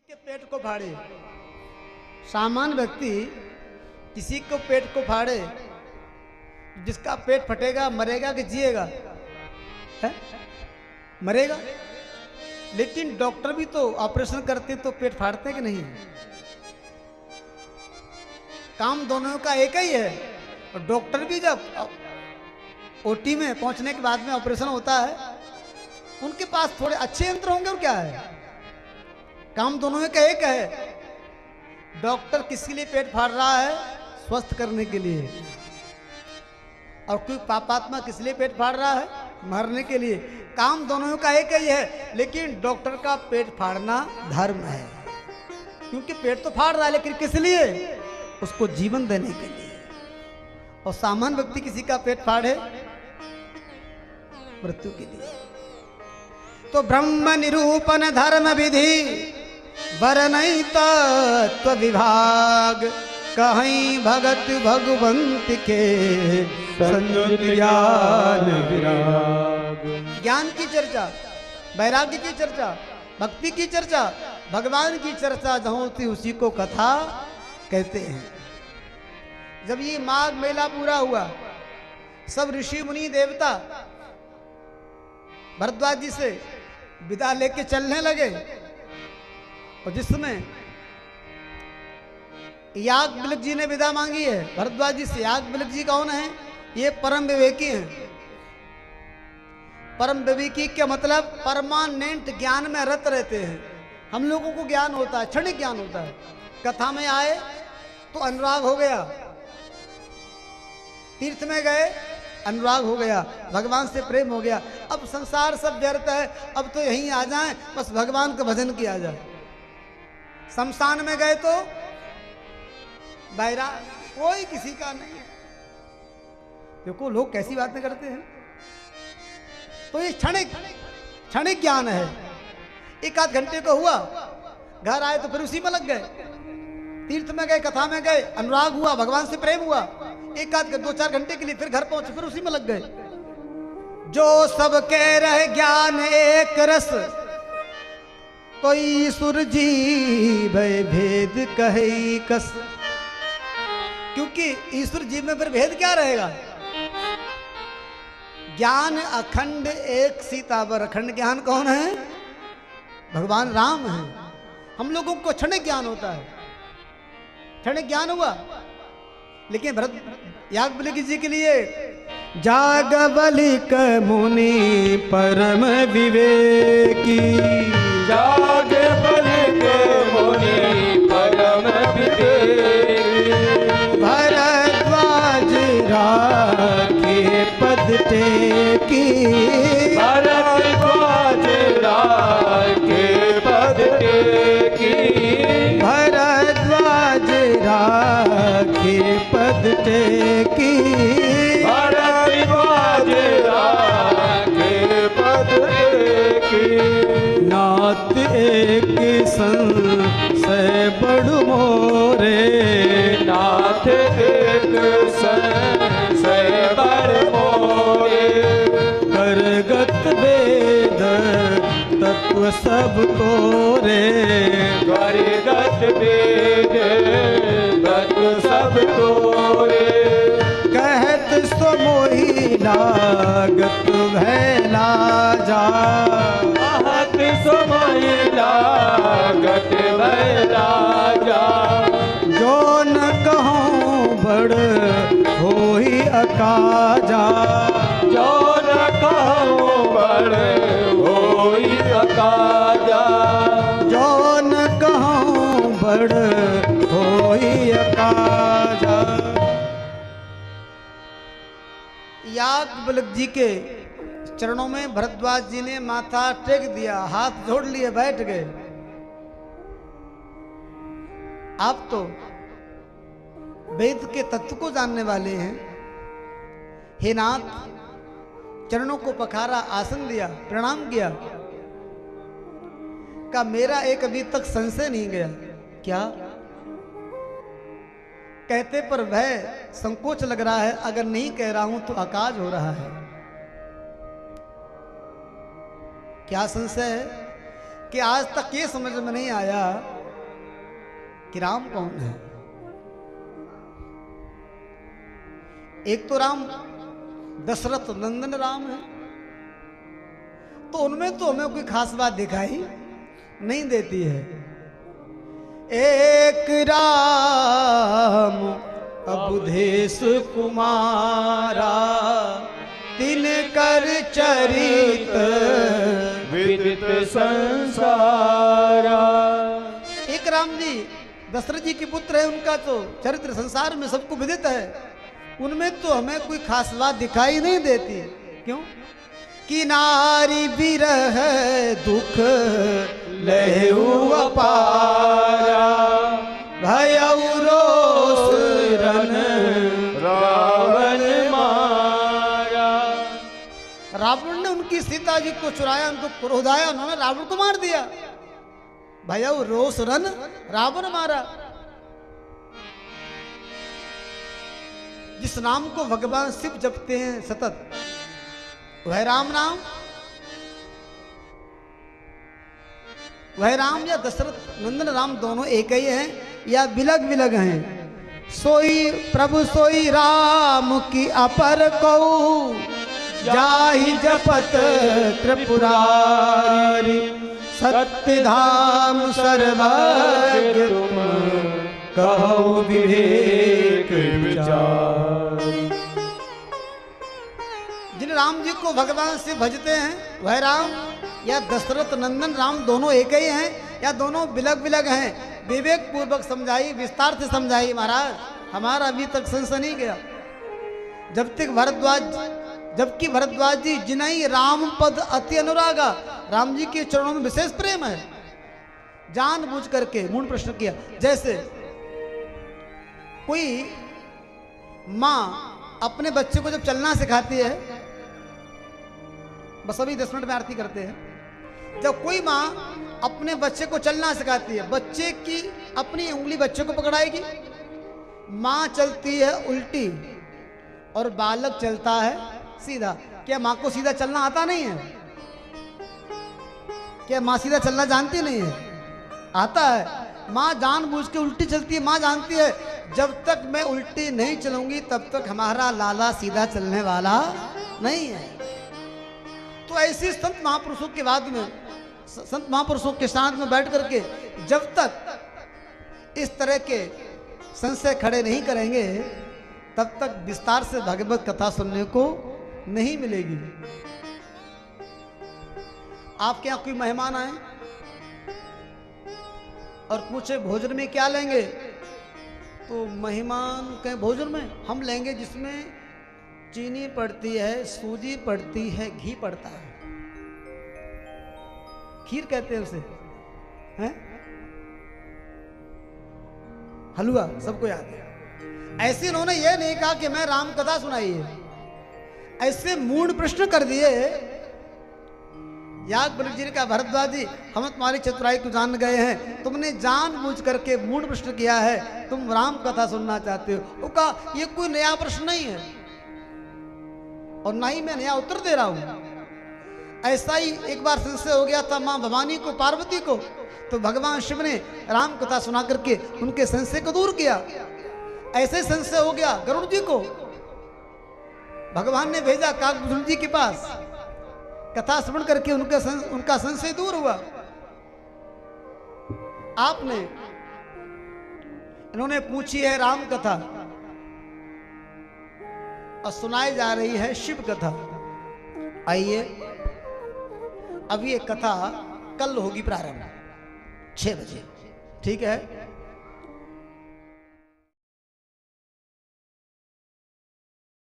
के पेट को फाड़े, सामान्य व्यक्ति किसी को पेट को फाड़े, जिसका पेट फटेगा मरेगा कि जिएगा? है? मरेगा। लेकिन डॉक्टर भी तो ऑपरेशन करते तो पेट फाड़ते कि नहीं? काम दोनों का एक ही है। और डॉक्टर भी जब ओटी में पहुंचने के बाद में ऑपरेशन होता है, उनके पास थोड़े अच्छे यंत्र होंगे। और क्या है, काम दोनों का एक है। डॉक्टर किसके लिए पेट फाड़ रहा है? स्वस्थ करने के लिए। और कोई पापात्मा किस लिए पेट फाड़ रहा है? मरने के लिए। काम दोनों का एक ही है, लेकिन डॉक्टर का पेट फाड़ना धर्म है, क्योंकि पेट तो फाड़ रहा है, लेकिन किस लिए? उसको जीवन देने के लिए। और सामान्य व्यक्ति किसी का पेट फाड़े मृत्यु के लिए। तो ब्रह्म निरूपण धर्म विधि बरनई तत्व विभाग, कहीं भगत भगवंत के संयुत ज्ञान विराग। ज्ञान की चर्चा, वैराग्य की चर्चा, भक्ति की चर्चा, भगवान की चर्चा जहाँ होती उसी को कथा कहते हैं। जब ये माघ मेला पूरा हुआ, सब ऋषि मुनि देवता भरद्वाज जी से विदा लेके चलने लगे। और जिसमें याज्ञवल्क्य जी ने विदा मांगी है भरद्वाज जी से। याज्ञवल्क्य जी कौन है? ये परम विवेकी हैं। परम विवेकी क्या मतलब? परमानेंट ज्ञान में रत रहते हैं। हम लोगों को ज्ञान होता है, क्षणिक ज्ञान होता है। कथा में आए तो अनुराग हो गया, तीर्थ में गए अनुराग हो गया, भगवान से प्रेम हो गया। अब संसार सब व्यर्थ है, अब तो यहीं आ जाएं, बस भगवान का भजन किया जाए। शमशान में गए तो बैराग, कोई किसी का नहीं है। देखो लोग कैसी बातें करते हैं। तो ये क्षणिक ज्ञान है। एक आध घंटे को हुआ, घर आए तो फिर उसी में लग गए। तीर्थ में गए, कथा में गए, अनुराग हुआ, भगवान से प्रेम हुआ। एक आध 2-4 घंटे के लिए फिर घर पहुंचे, फिर उसी में लग गए। जो सब कह रहे ज्ञान एक रस, कोई सुर जी भय भेद कहे कस। क्योंकि ईश्वर जीव में फिर भेद क्या रहेगा? ज्ञान अखंड एक सीतावर। अखंड ज्ञान कौन है? भगवान राम है। हम लोगों को क्षणिक ज्ञान होता है, क्षणिक ज्ञान हुआ। लेकिन भरत याज्ञवल्क्य जी के लिए जागवलिक मुनि परम विवेकी, जागवलिक मुनि परम विवेकी, भरद्वाज राखे पद टेकी, भरद्वाज राखे पद टेकी, भरद्वाज राखे पद टेकी, भरद्वाज राखे पद टेकी। नाथ एक संशय बड़ मोरे, नाथ एक संशय बड़ मोरे, करगत वेद तत्व सब तोरे, करगत वेद तत्व सब तोरे, कहत सो मोहि लागत भैला जा, आहत समय लागत भैला जा, जो न कहूँ बड़ होई अकाजा, जो न कहूँ बड़ होई अकाजा, जो न कहूँ बड़ होई अकाजा। याज्ञवल्क्य जी के चरणों में भरद्वाज जी ने माथा टेक दिया, हाथ जोड़ लिए, बैठ गए। आप तो वेद के तत्व को जानने वाले हैं। हे नाथ, चरणों को पखारा, आसन दिया, प्रणाम किया। का मेरा एक अभी तक संशय नहीं गया। क्या कहते पर भय संकोच लग रहा है, अगर नहीं कह रहा हूं तो अकाज हो रहा है। क्या संशय है कि आज तक ये समझ में नहीं आया कि राम कौन है। एक तो राम दशरथ नंदन राम है, तो उनमें तो हमें कोई खास बात दिखाई नहीं देती है। एक राम अबुधेश कुमारा, तिन कर चरित विदित संसारा। एक राम जी दशरथ जी के पुत्र है, उनका तो चरित्र संसार में सबको विदित है, उनमें तो हमें कोई खास बात दिखाई नहीं देती। क्यों? कि नारी विरह दुख लहु अपारा, भयउ रोष रन रावण मारा। रावण ने उनकी सीता जी को चुराया, उनको क्रोध आया, उन्होंने रावण को मार दिया। भयउ रोष रन रावण मारा। जिस नाम को भगवान शिव जपते हैं सतत, वह राम नाम, वह राम या दशरथ नंदन राम दोनों एक ही हैं या बिलग बिलग हैं। सोई प्रभु सोई राम की अपर कौ, जाहि जपत त्रिपुरारी, सत्य धाम सर्वज्ञ तुम, कहो विवेक विचार। जिन राम जी को भगवान से भजते हैं वह राम या दशरथ नंदन राम दोनों एक ही हैं या दोनों बिलग बिलग हैं। विवेक पूर्वक समझाई, विस्तार से समझाई महाराज, हमारा अभी तक संशय नहीं गया। जब तक जबकि भरद्वाज जी जिनई राम पद अति अनुरागा, राम जी के चरणों में विशेष प्रेम है। जानबूझ करके मूल प्रश्न किया। जैसे कोई माँ अपने बच्चे को जब चलना सिखाती है, बस अभी 10 मिनट में आरती करते हैं। जब कोई माँ अपने बच्चे को चलना सिखाती है, बच्चे की अपनी उंगली बच्चे को पकड़ाएगी, माँ चलती है उल्टी और बालक चलता है सीधा। क्या माँ को सीधा चलना आता नहीं है? क्या माँ सीधा चलना जानती नहीं है? आता है। माँ जानबूझ के उल्टी चलती है। माँ जानती है जब तक मैं उल्टी नहीं चलूंगी तब तक हमारा लाला सीधा चलने वाला नहीं है। तो ऐसी संत महापुरुषों के बाद में, संत महापुरुषों के साथ में बैठ करके जब तक इस तरह के संशय खड़े नहीं करेंगे तब तक विस्तार से भागवत कथा सुनने को नहीं मिलेगी। आपके यहाँ कोई मेहमान आए और पूछे भोजन में क्या लेंगे, तो मेहमान के भोजन में हम लेंगे जिसमें चीनी पड़ती है, सूजी पड़ती है, घी पड़ता है। खीर कहते हैं उसे, हैं? हलवा सबको याद है। ऐसे इन्होंने ये नहीं कहा कि मैं राम कथा सुनाई है, ऐसे मूड प्रश्न कर दिए। याग बलि जी का भरद्वाज जी, हम तुम्हारी चतुराई को जान गए हैं, तुमने जानबूझ करके मूड प्रश्न किया है, तुम राम कथा सुनना चाहते हो। वो कहा ये कोई नया प्रश्न नहीं है और ना ही मैं नया उत्तर दे रहा हूं। ऐसा ही एक बार संशय हो गया था मां भवानी को, पार्वती को, तो भगवान शिव ने राम कथा सुना करके उनके संशय को दूर किया। ऐसे संशय हो गया गरुड़ जी को, भगवान ने भेजा काकभूषण जी के पास, कथा श्रवण करके उनका संशय दूर हुआ। आपने इन्होंने पूछी है राम कथा और सुनाई जा रही है शिव कथा। आइए अब ये कथा कल होगी प्रारंभ 6 बजे, ठीक है।